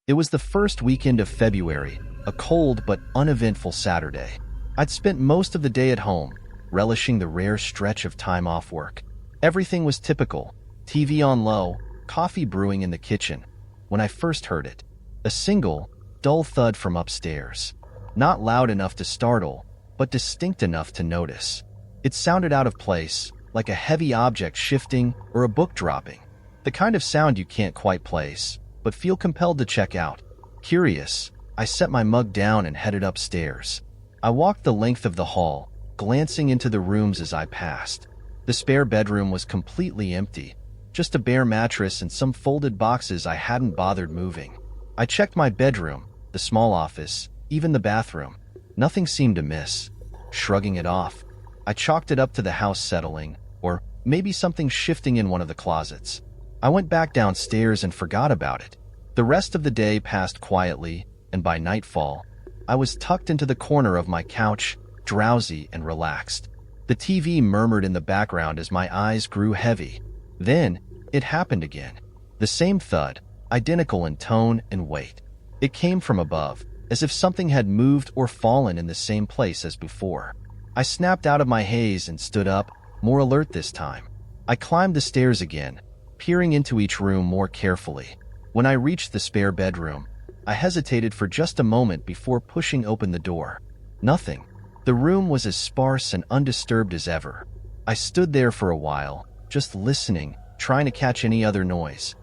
It was the first weekend of February, a cold but uneventful Saturday. I'd spent most of the day at home, relishing the rare stretch of time off work. Everything was typical, TV on low, coffee brewing in the kitchen, when I first heard it. A single, dull thud from upstairs. Not loud enough to startle, but distinct enough to notice. It sounded out of place, like a heavy object shifting or a book dropping. The kind of sound you can't quite place, but feel compelled to check out. Curious, I set my mug down and headed upstairs. I walked the length of the hall, glancing into the rooms as I passed. The spare bedroom was completely empty, just a bare mattress and some folded boxes I hadn't bothered moving. I checked my bedroom, the small office, even the bathroom. Nothing seemed amiss. Shrugging it off, I chalked it up to the house settling, or maybe something shifting in one of the closets. I went back downstairs and forgot about it. The rest of the day passed quietly, and by nightfall, I was tucked into the corner of my couch, drowsy and relaxed. The TV murmured in the background as my eyes grew heavy. Then, it happened again. The same thud, identical in tone and weight. It came from above, as if something had moved or fallen in the same place as before. I snapped out of my haze and stood up, more alert this time. I climbed the stairs again, peering into each room more carefully. When I reached the spare bedroom, I hesitated for just a moment before pushing open the door. Nothing. The room was as sparse and undisturbed as ever. I stood there for a while, just listening, trying to catch any other noise.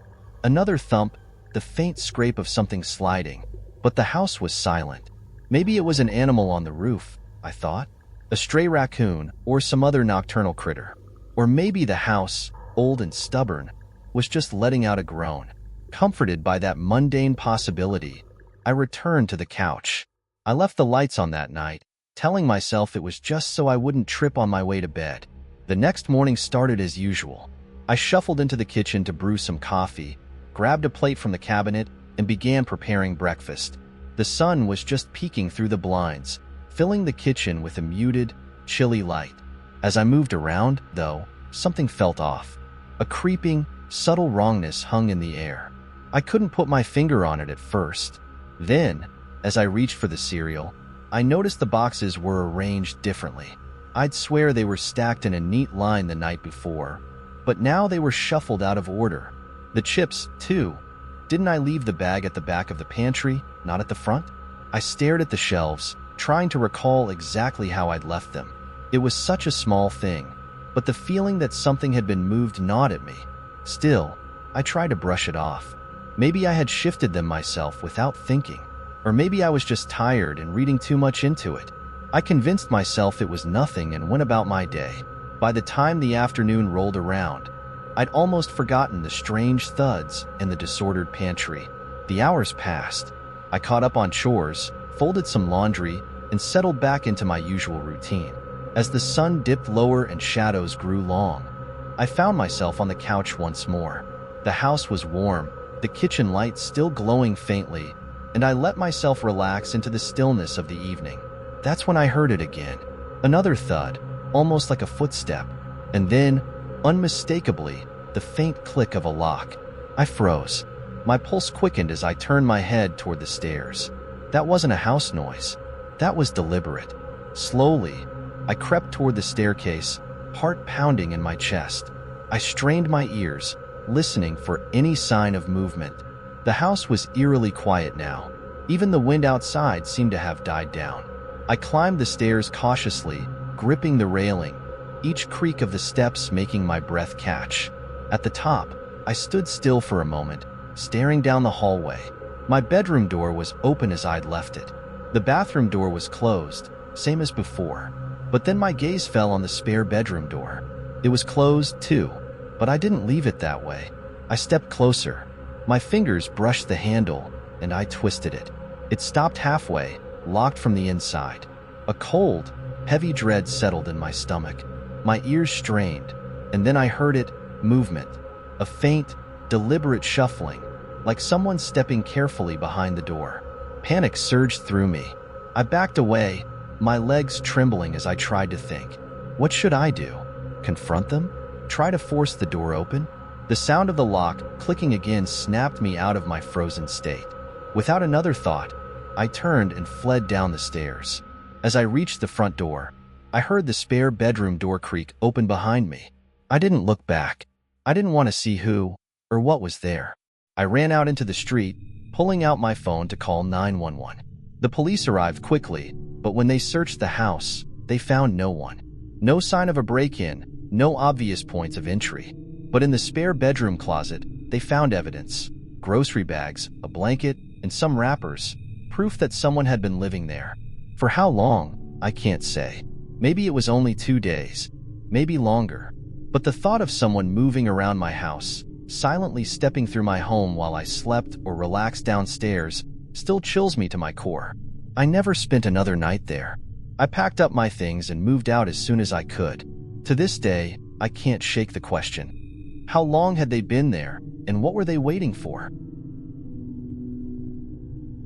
Another thump, the faint scrape of something sliding. But the house was silent. Maybe it was an animal on the roof, I thought. A stray raccoon or some other nocturnal critter. Or maybe the house, old and stubborn, was just letting out a groan. Comforted by that mundane possibility, I returned to the couch. I left the lights on that night, telling myself it was just so I wouldn't trip on my way to bed. The next morning started as usual. I shuffled into the kitchen to brew some coffee, grabbed a plate from the cabinet, and began preparing breakfast. The sun was just peeking through the blinds, filling the kitchen with a muted, chilly light. As I moved around, though, something felt off. A creeping, subtle wrongness hung in the air. I couldn't put my finger on it at first. Then, as I reached for the cereal, I noticed the boxes were arranged differently. I'd swear they were stacked in a neat line the night before, but now they were shuffled out of order. The chips, too. Didn't I leave the bag at the back of the pantry, not at the front? I stared at the shelves, trying to recall exactly how I'd left them. It was such a small thing, but the feeling that something had been moved gnawed at me. Still, I tried to brush it off. Maybe I had shifted them myself without thinking, or maybe I was just tired and reading too much into it. I convinced myself it was nothing and went about my day. By the time the afternoon rolled around, I'd almost forgotten the strange thuds and the disordered pantry. The hours passed. I caught up on chores, folded some laundry, and settled back into my usual routine. As the sun dipped lower and shadows grew long, I found myself on the couch once more. The house was warm, the kitchen light still glowing faintly, and I let myself relax into the stillness of the evening. That's when I heard it again. Another thud, almost like a footstep, and then, unmistakably, the faint click of a lock. I froze. My pulse quickened as I turned my head toward the stairs. That wasn't a house noise. That was deliberate. Slowly, I crept toward the staircase, heart pounding in my chest. I strained my ears, listening for any sign of movement. The house was eerily quiet now. Even the wind outside seemed to have died down. I climbed the stairs cautiously, gripping the railing, each creak of the steps making my breath catch. At the top, I stood still for a moment, staring down the hallway. My bedroom door was open as I'd left it. The bathroom door was closed, same as before. But then my gaze fell on the spare bedroom door. It was closed, too, but I didn't leave it that way. I stepped closer. My fingers brushed the handle, and I twisted it. It stopped halfway, locked from the inside. A cold, heavy dread settled in my stomach. My ears strained, and then I heard it, movement. A faint, deliberate shuffling, like someone stepping carefully behind the door. Panic surged through me. I backed away, my legs trembling as I tried to think. What should I do? Confront them? Try to force the door open? The sound of the lock clicking again snapped me out of my frozen state. Without another thought, I turned and fled down the stairs. As I reached the front door, I heard the spare bedroom door creak open behind me. I didn't look back. I didn't want to see who or what was there. I ran out into the street, pulling out my phone to call 911. The police arrived quickly, but when they searched the house, they found no one. No sign of a break-in, no obvious points of entry. But in the spare bedroom closet, they found evidence: grocery bags, a blanket, and some wrappers, proof that someone had been living there. For how long, I can't say. Maybe it was only 2 days, maybe longer. But the thought of someone moving around my house, silently stepping through my home while I slept or relaxed downstairs, still chills me to my core. I never spent another night there. I packed up my things and moved out as soon as I could. To this day, I can't shake the question. How long had they been there, and what were they waiting for?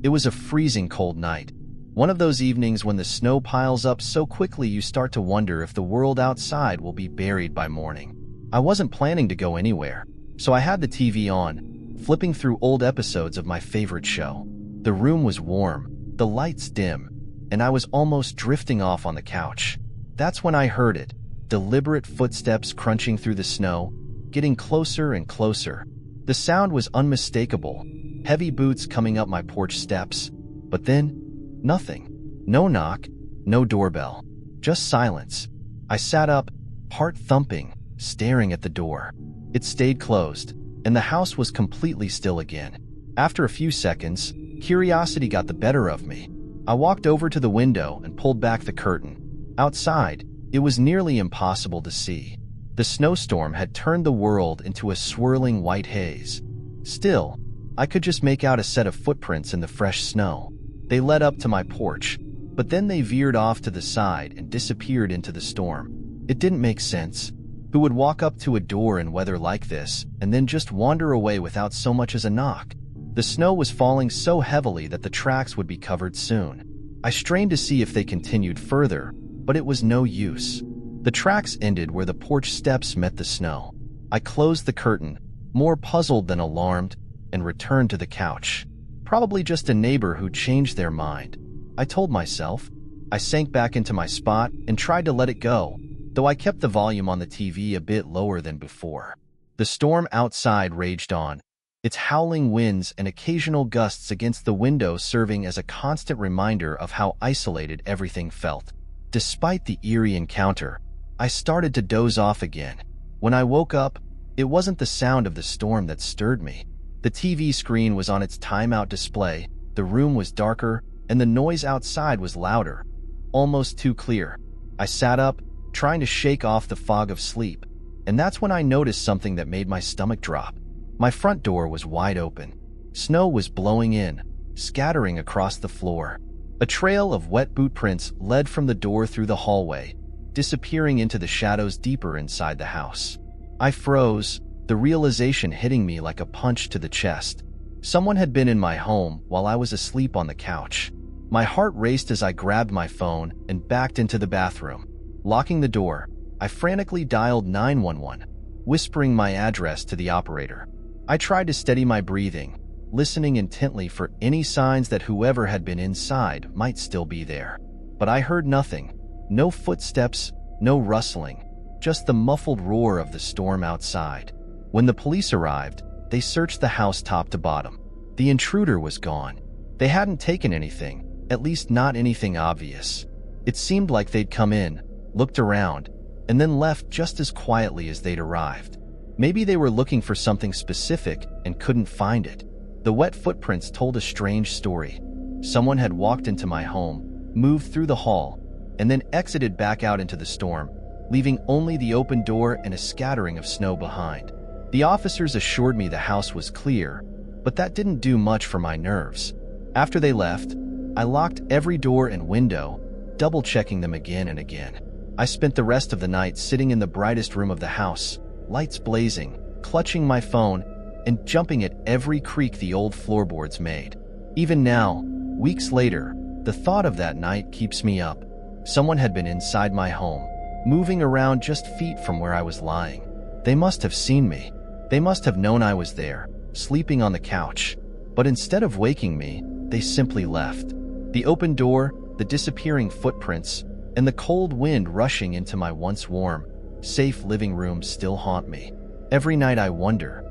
It was a freezing cold night. One of those evenings when the snow piles up so quickly you start to wonder if the world outside will be buried by morning. I wasn't planning to go anywhere, so I had the TV on, flipping through old episodes of my favorite show. The room was warm, the lights dim, and I was almost drifting off on the couch. That's when I heard it, deliberate footsteps crunching through the snow, getting closer and closer. The sound was unmistakable, heavy boots coming up my porch steps. But then, nothing. No knock, no doorbell, just silence. I sat up, heart thumping, staring at the door. It stayed closed, and the house was completely still again. After a few seconds, curiosity got the better of me. I walked over to the window and pulled back the curtain. Outside, it was nearly impossible to see. The snowstorm had turned the world into a swirling white haze. Still, I could just make out a set of footprints in the fresh snow. They led up to my porch, but then they veered off to the side and disappeared into the storm. It didn't make sense. Who would walk up to a door in weather like this and then just wander away without so much as a knock? The snow was falling so heavily that the tracks would be covered soon. I strained to see if they continued further, but it was no use. The tracks ended where the porch steps met the snow. I closed the curtain, more puzzled than alarmed, and returned to the couch. Probably just a neighbor who changed their mind, I told myself. I sank back into my spot and tried to let it go, though I kept the volume on the TV a bit lower than before. The storm outside raged on, its howling winds and occasional gusts against the window serving as a constant reminder of how isolated everything felt. Despite the eerie encounter, I started to doze off again. When I woke up, it wasn't the sound of the storm that stirred me. The TV screen was on its timeout display, the room was darker, and the noise outside was louder, almost too clear. I sat up, trying to shake off the fog of sleep, and that's when I noticed something that made my stomach drop. My front door was wide open. Snow was blowing in, scattering across the floor. A trail of wet boot prints led from the door through the hallway, disappearing into the shadows deeper inside the house. I froze, the realization hitting me like a punch to the chest. Someone had been in my home while I was asleep on the couch. My heart raced as I grabbed my phone and backed into the bathroom. Locking the door, I frantically dialed 911, whispering my address to the operator. I tried to steady my breathing, listening intently for any signs that whoever had been inside might still be there. But I heard nothing. No footsteps, no rustling, just the muffled roar of the storm outside. When the police arrived, they searched the house top to bottom. The intruder was gone. They hadn't taken anything, at least not anything obvious. It seemed like they'd come in, looked around, and then left just as quietly as they'd arrived. Maybe they were looking for something specific and couldn't find it. The wet footprints told a strange story. Someone had walked into my home, moved through the hall, and then exited back out into the storm, leaving only the open door and a scattering of snow behind. The officers assured me the house was clear, but that didn't do much for my nerves. After they left, I locked every door and window, double-checking them again and again. I spent the rest of the night sitting in the brightest room of the house, lights blazing, clutching my phone, and jumping at every creak the old floorboards made. Even now, weeks later, the thought of that night keeps me up. Someone had been inside my home, moving around just feet from where I was lying. They must have seen me. They must have known I was there, sleeping on the couch. But instead of waking me, they simply left. The open door, the disappearing footprints, and the cold wind rushing into my once warm, safe living room still haunt me. Every night I wonder,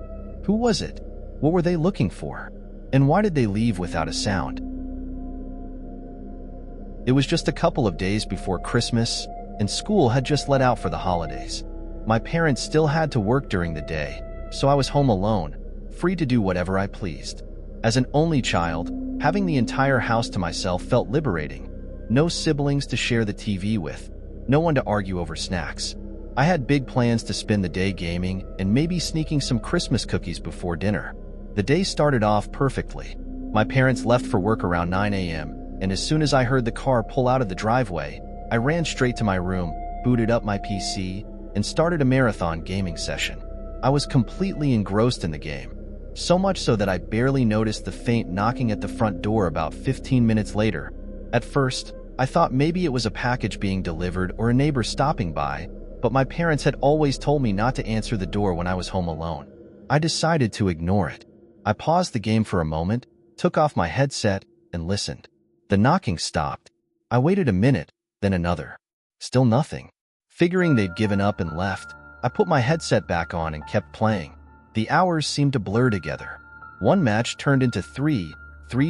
who was it? What were they looking for? And why did they leave without a sound? It was just a couple of days before Christmas, and school had just let out for the holidays. My parents still had to work during the day, so I was home alone, free to do whatever I pleased. As an only child, having the entire house to myself felt liberating. No siblings to share the TV with, no one to argue over snacks. I had big plans to spend the day gaming and maybe sneaking some Christmas cookies before dinner. The day started off perfectly. My parents left for work around 9 a.m., and as soon as I heard the car pull out of the driveway, I ran straight to my room, booted up my PC, and started a marathon gaming session. I was completely engrossed in the game, so much so that I barely noticed the faint knocking at the front door about 15 minutes later. At first, I thought maybe it was a package being delivered or a neighbor stopping by, but my parents had always told me not to answer the door when I was home alone. I decided to ignore it. I paused the game for a moment, took off my headset, and listened. The knocking stopped. I waited a minute, then another. Still nothing. Figuring they'd given up and left, I put my headset back on and kept playing. The hours seemed to blur together. One match turned into three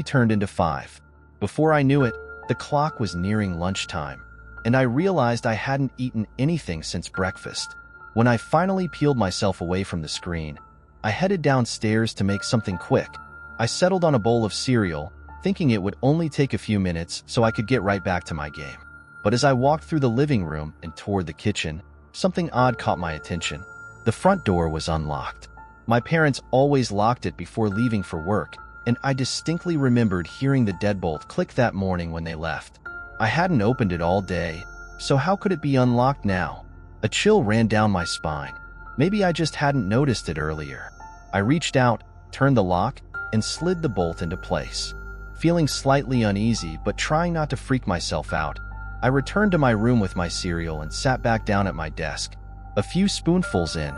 turned into 5. Before I knew it, the clock was nearing lunchtime, and I realized I hadn't eaten anything since breakfast. When I finally peeled myself away from the screen, I headed downstairs to make something quick. I settled on a bowl of cereal, thinking it would only take a few minutes so I could get right back to my game. But as I walked through the living room and toward the kitchen, something odd caught my attention. The front door was unlocked. My parents always locked it before leaving for work, and I distinctly remembered hearing the deadbolt click that morning when they left. I hadn't opened it all day, so how could it be unlocked now? A chill ran down my spine. Maybe I just hadn't noticed it earlier. I reached out, turned the lock, and slid the bolt into place. Feeling slightly uneasy but trying not to freak myself out, I returned to my room with my cereal and sat back down at my desk. A few spoonfuls in,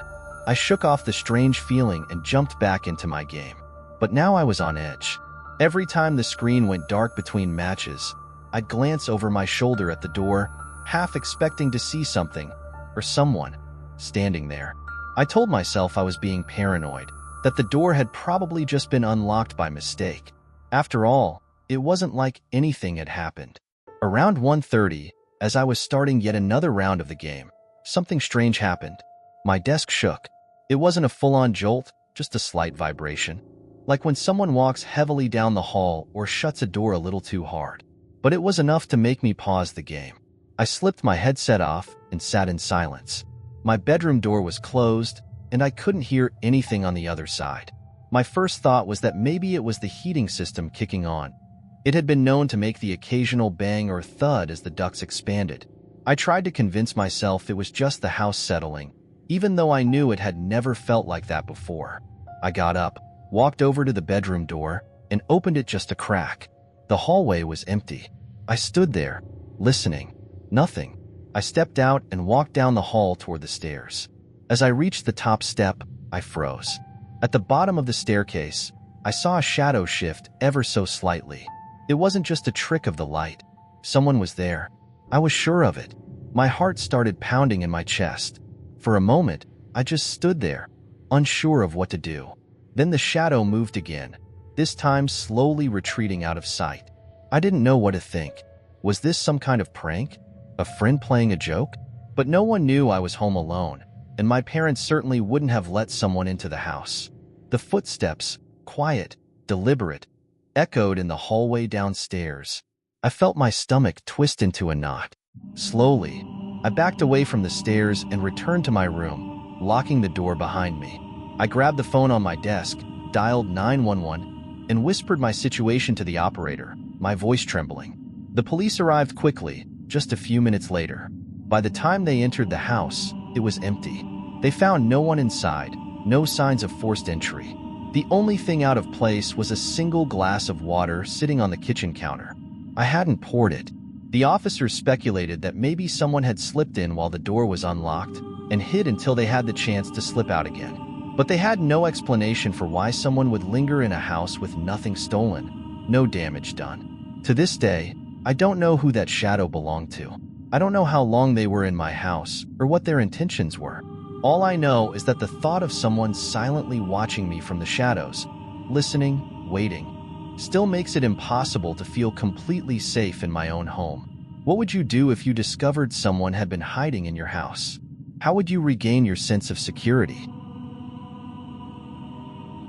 I shook off the strange feeling and jumped back into my game. But now I was on edge. Every time the screen went dark between matches, I'd glance over my shoulder at the door, half expecting to see something, or someone, standing there. I told myself I was being paranoid, that the door had probably just been unlocked by mistake. After all, it wasn't like anything had happened. Around 1:30, as I was starting yet another round of the game, something strange happened. My desk shook. It wasn't a full-on jolt, just a slight vibration, like when someone walks heavily down the hall or shuts a door a little too hard. But it was enough to make me pause the game. I slipped my headset off and sat in silence. My bedroom door was closed, and I couldn't hear anything on the other side. My first thought was that maybe it was the heating system kicking on. It had been known to make the occasional bang or thud as the ducts expanded. I tried to convince myself it was just the house settling, even though I knew it had never felt like that before. I got up, walked over to the bedroom door, and opened it just a crack. The hallway was empty. I stood there, listening. Nothing. I stepped out and walked down the hall toward the stairs. As I reached the top step, I froze. At the bottom of the staircase, I saw a shadow shift ever so slightly. It wasn't just a trick of the light. Someone was there. I was sure of it. My heart started pounding in my chest. For a moment, I just stood there, unsure of what to do. Then the shadow moved again, this time slowly retreating out of sight. I didn't know what to think. Was this some kind of prank? A friend playing a joke? But no one knew I was home alone, and my parents certainly wouldn't have let someone into the house. The footsteps, quiet, deliberate, echoed in the hallway downstairs. I felt my stomach twist into a knot. Slowly, I backed away from the stairs and returned to my room, locking the door behind me. I grabbed the phone on my desk, dialed 911, and whispered my situation to the operator, my voice trembling. The police arrived quickly, just a few minutes later. By the time they entered the house, it was empty. They found no one inside, no signs of forced entry. The only thing out of place was a single glass of water sitting on the kitchen counter. I hadn't poured it. The officers speculated that maybe someone had slipped in while the door was unlocked and hid until they had the chance to slip out again. But they had no explanation for why someone would linger in a house with nothing stolen, no damage done. To this day, I don't know who that shadow belonged to. I don't know how long they were in my house or what their intentions were. All I know is that the thought of someone silently watching me from the shadows, listening, waiting, still makes it impossible to feel completely safe in my own home. What would you do if you discovered someone had been hiding in your house? How would you regain your sense of security?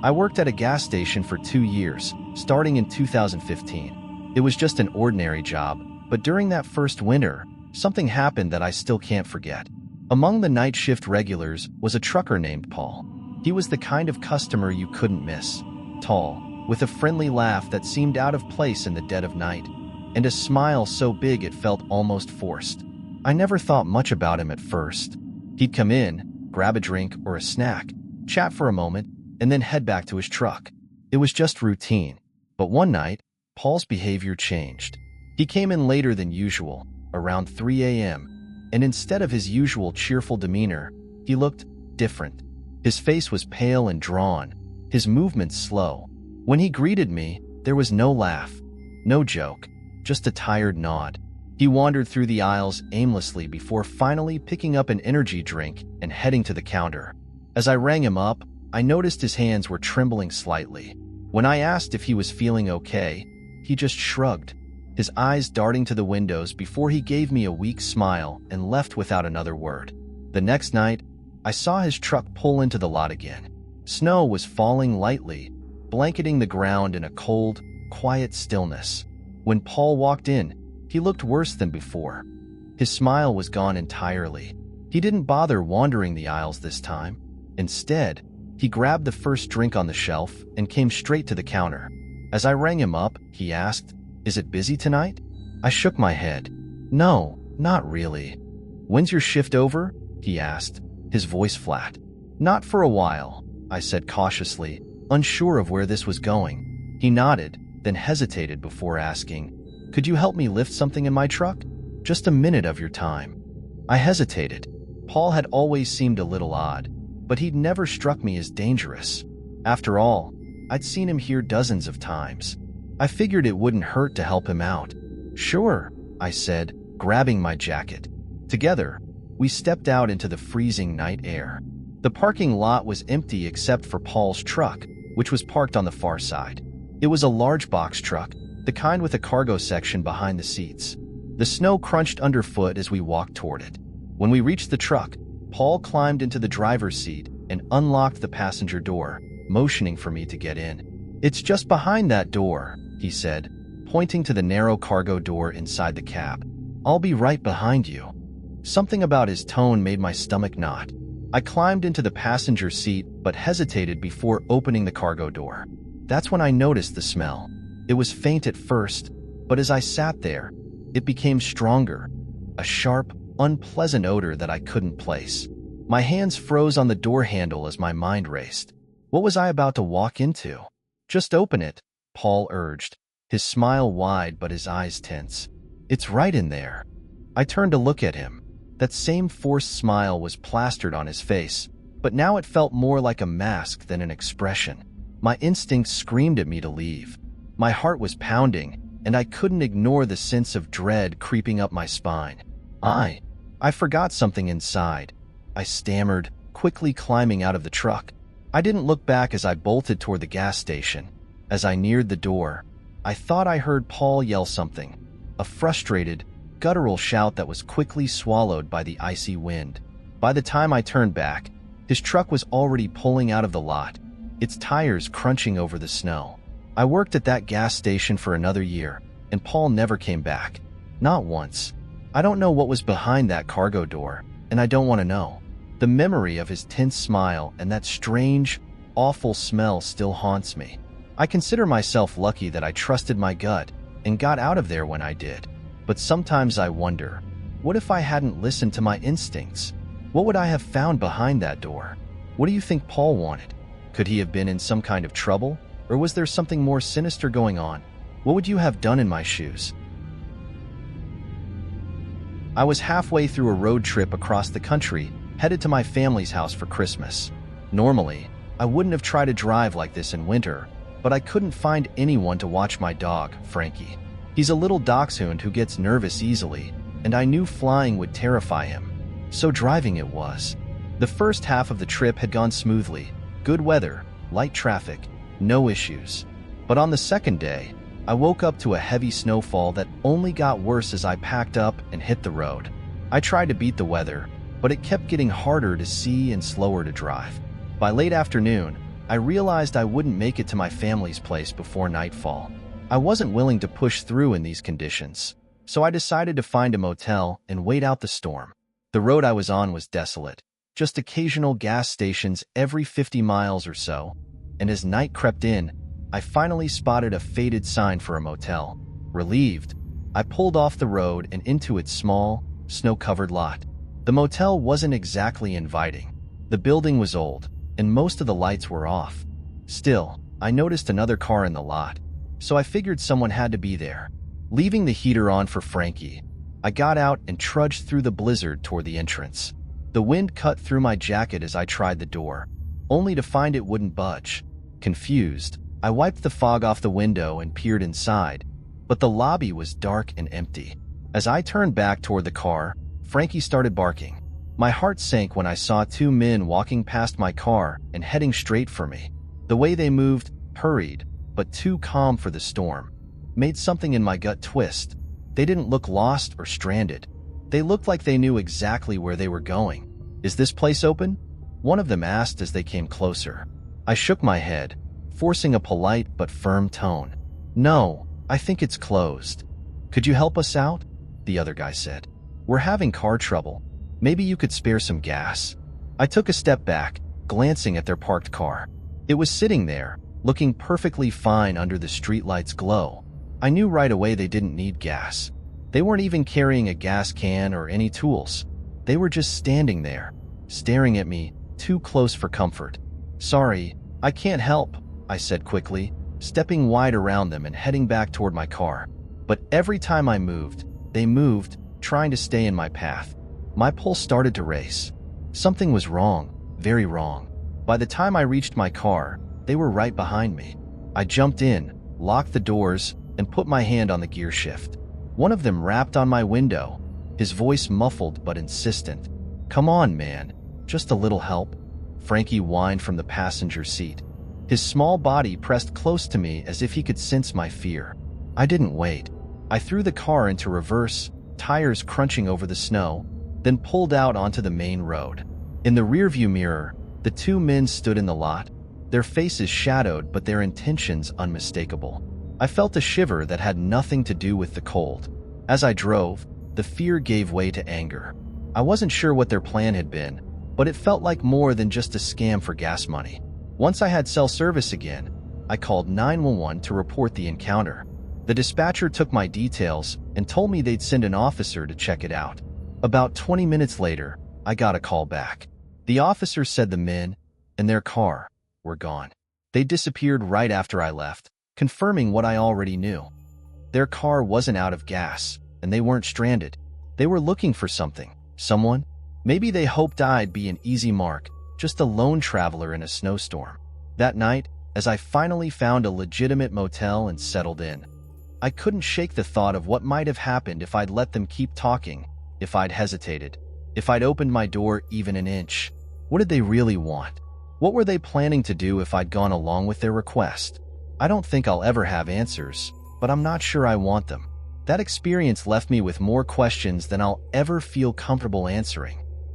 I worked at a gas station for 2 years, starting in 2015. It was just an ordinary job, but during that first winter, something happened that I still can't forget. Among the night shift regulars was a trucker named Paul. He was the kind of customer you couldn't miss. Tall, with a friendly laugh that seemed out of place in the dead of night, and a smile so big it felt almost forced. I never thought much about him at first. He'd come in, grab a drink or a snack, chat for a moment, and then head back to his truck. It was just routine. But one night, Paul's behavior changed. He came in later than usual, around 3 a.m., and instead of his usual cheerful demeanor, he looked different. His face was pale and drawn, his movements slow. When he greeted me, there was no laugh, no joke, just a tired nod. He wandered through the aisles aimlessly before finally picking up an energy drink and heading to the counter. As I rang him up, I noticed his hands were trembling slightly. When I asked if he was feeling okay, he just shrugged, his eyes darting to the windows before he gave me a weak smile and left without another word. The next night, I saw his truck pull into the lot again. Snow was falling lightly, blanketing the ground in a cold, quiet stillness. When Paul walked in, he looked worse than before. His smile was gone entirely. He didn't bother wandering the aisles this time. Instead, he grabbed the first drink on the shelf and came straight to the counter. As I rang him up, he asked, "Is it busy tonight?" I shook my head. "No, not really." "When's your shift over?" he asked, his voice flat. "Not for a while," I said cautiously, unsure of where this was going. He nodded, then hesitated before asking, "Could you help me lift something in my truck? Just a minute of your time." I hesitated. Paul had always seemed a little odd, but he'd never struck me as dangerous. After all, I'd seen him here dozens of times. I figured it wouldn't hurt to help him out. "Sure," I said, grabbing my jacket. Together, we stepped out into the freezing night air. The parking lot was empty except for Paul's truck, which was parked on the far side. It was a large box truck, the kind with a cargo section behind the seats. The snow crunched underfoot as we walked toward it. When we reached the truck, Paul climbed into the driver's seat and unlocked the passenger door, motioning for me to get in. "It's just behind that door," he said, pointing to the narrow cargo door inside the cab. "I'll be right behind you." Something about his tone made my stomach knot. I climbed into the passenger seat but hesitated before opening the cargo door. That's when I noticed the smell. It was faint at first, but as I sat there, it became stronger, a sharp, unpleasant odor that I couldn't place. My hands froze on the door handle as my mind raced. What was I about to walk into? "Just open it," Paul urged, his smile wide but his eyes tense. "It's right in there." I turned to look at him. That same forced smile was plastered on his face, but now it felt more like a mask than an expression. My instincts screamed at me to leave. My heart was pounding, and I couldn't ignore the sense of dread creeping up my spine. I forgot something inside," I stammered, quickly climbing out of the truck. I didn't look back as I bolted toward the gas station. As I neared the door, I thought I heard Paul yell something, a frustrated, guttural shout that was quickly swallowed by the icy wind. By the time I turned back, his truck was already pulling out of the lot, its tires crunching over the snow. I worked at that gas station for another year, and Paul never came back. Not once. I don't know what was behind that cargo door, and I don't want to know. The memory of his tense smile and that strange, awful smell still haunts me. I consider myself lucky that I trusted my gut and got out of there when I did. But sometimes I wonder, what if I hadn't listened to my instincts? What would I have found behind that door? What do you think Paul wanted? Could he have been in some kind of trouble? Or was there something more sinister going on? What would you have done in my shoes? I was halfway through a road trip across the country, headed to my family's house for Christmas. Normally, I wouldn't have tried to drive like this in winter, but I couldn't find anyone to watch my dog, Frankie. He's a little dachshund who gets nervous easily, and I knew flying would terrify him. So driving it was. The first half of the trip had gone smoothly. Good weather, light traffic, no issues. But on the second day, I woke up to a heavy snowfall that only got worse as I packed up and hit the road. I tried to beat the weather, but it kept getting harder to see and slower to drive. By late afternoon, I realized I wouldn't make it to my family's place before nightfall. I wasn't willing to push through in these conditions, so I decided to find a motel and wait out the storm. The road I was on was desolate, just occasional gas stations every 50 miles or so, and as night crept in, I finally spotted a faded sign for a motel. Relieved, I pulled off the road and into its small, snow-covered lot. The motel wasn't exactly inviting. The building was old, and most of the lights were off. Still, I noticed another car in the lot, so I figured someone had to be there. Leaving the heater on for Frankie, I got out and trudged through the blizzard toward the entrance. The wind cut through my jacket as I tried the door, only to find it wouldn't budge. Confused, I wiped the fog off the window and peered inside, but the lobby was dark and empty. As I turned back toward the car, Frankie started barking. My heart sank when I saw two men walking past my car and heading straight for me. The way they moved, hurried, but too calm for the storm, made something in my gut twist. They didn't look lost or stranded. They looked like they knew exactly where they were going. "Is this place open?" one of them asked as they came closer. I shook my head, forcing a polite but firm tone. "No, I think it's closed." "Could you help us out?" the other guy said. "We're having car trouble. Maybe you could spare some gas." I took a step back, glancing at their parked car. It was sitting there, looking perfectly fine under the streetlight's glow. I knew right away they didn't need gas. They weren't even carrying a gas can or any tools. They were just standing there, staring at me, too close for comfort. "Sorry, I can't help," I said quickly, stepping wide around them and heading back toward my car. But every time I moved, they moved, trying to stay in my path. My pulse started to race. Something was wrong, very wrong. By the time I reached my car, they were right behind me. I jumped in, locked the doors, and put my hand on the gear shift. One of them rapped on my window, his voice muffled but insistent. "Come on, man, just a little help." Frankie whined from the passenger seat. His small body pressed close to me as if he could sense my fear. I didn't wait. I threw the car into reverse, tires crunching over the snow, then pulled out onto the main road. In the rearview mirror, the two men stood in the lot, their faces shadowed but their intentions unmistakable. I felt a shiver that had nothing to do with the cold. As I drove, the fear gave way to anger. I wasn't sure what their plan had been, but it felt like more than just a scam for gas money. Once I had cell service again, I called 911 to report the encounter. The dispatcher took my details and told me they'd send an officer to check it out. About 20 minutes later, I got a call back. The officer said the men and their car were gone. They disappeared right after I left, confirming what I already knew. Their car wasn't out of gas, and they weren't stranded. They were looking for something, someone. Maybe they hoped I'd be an easy mark, just a lone traveler in a snowstorm. That night, as I finally found a legitimate motel and settled in, I couldn't shake the thought of what might have happened if I'd let them keep talking, if I'd hesitated, if I'd opened my door even an inch. What did they really want? What were they planning to do if I'd gone along with their request? I don't think I'll ever have answers, but I'm not sure I want them. That experience left me with more questions than I'll ever feel comfortable answering.